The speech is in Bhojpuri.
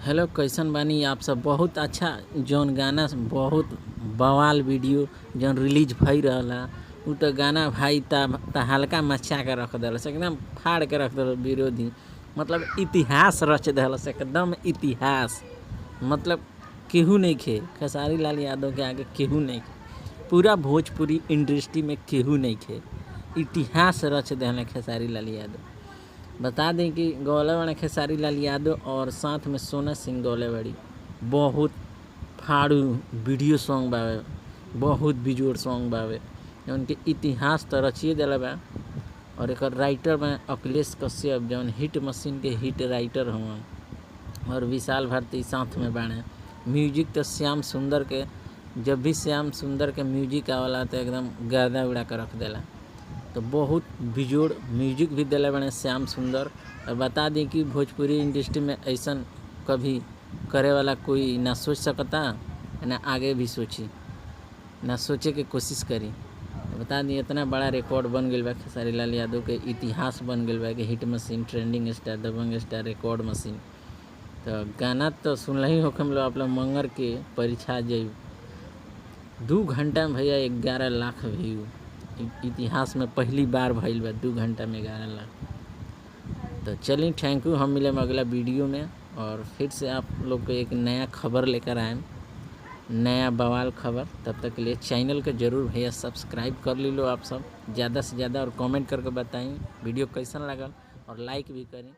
हेलो, कैसन बानी आप सब। बहुत अच्छा जौन गाना बहुत बवाल वीडियो जौन रिलीज भई रहला उ तो गाना भाई ता हल्का मचा के रख देलस, एकदम फाड़ के रख देलस। विरोधी मतलब इतिहास रच देलस, एकदम इतिहास। मतलब केहू नहीं खे, खेसारी लाल यादव के आगे केहू नहीं खे। पूरा भोजपुरी इंडस्ट्री में केहू नहीं खे, इतिहास रच देले खेसारी लाल यादव। बता दें कि गौले बड़े खेसारी लाल यादव और साथ में सोना सिंह गौले बड़ी। बहुत फाड़ू वीडियो सॉन्ग बावे, बहुत बिजोड़ सॉन्ग बावे, उनके इतिहास तो रचिए दिला बा। और एक राइटर में अखिलेश कश्यप जौन हिट मशीन के हिट राइटर हुआ, और विशाल भारती साथ में बाणे। म्यूजिक तो श्याम सुंदर के, जब भी श्याम सुंदर के म्यूजिक आवाला तो एकदम गर्दा उड़ा कर रख देला। तो बहुत बिजोड़ म्यूजिक भी दिले बने श्याम सुंदर। और बता दें कि भोजपुरी इंडस्ट्री में ऐसा कभी करे वाला कोई ना सोच सकता, ना आगे भी सोची, ना सोचे के कोशिश करी। बता दी इतना बड़ा रिकॉर्ड बन गया बा खेसारी लाल यादव के, इतिहास बन गया बा कि हिट मशीन, ट्रेंडिंग स्टार, दबंग स्टार, रिकॉर्ड मशीन। तो गाना तो सुन ही होखम लो आप लोग, मंगर के परीक्षा जाई 2 घंटा में भैया 11 लाख व्यू। इतिहास में पहली बार भइल बा 2 घंटा में 11 लाख। तो चलिए, थैंक यू। हम मिले अगला वीडियो में, और फिर से आप लोग को एक नया खबर लेकर आए, नया बवाल खबर। तब तक के लिए चैनल को जरूर भैया सब्सक्राइब कर लो आप सब ज़्यादा से ज़्यादा, और कमेंट करके बताएं वीडियो कैसन लगल, और लाइक भी करें।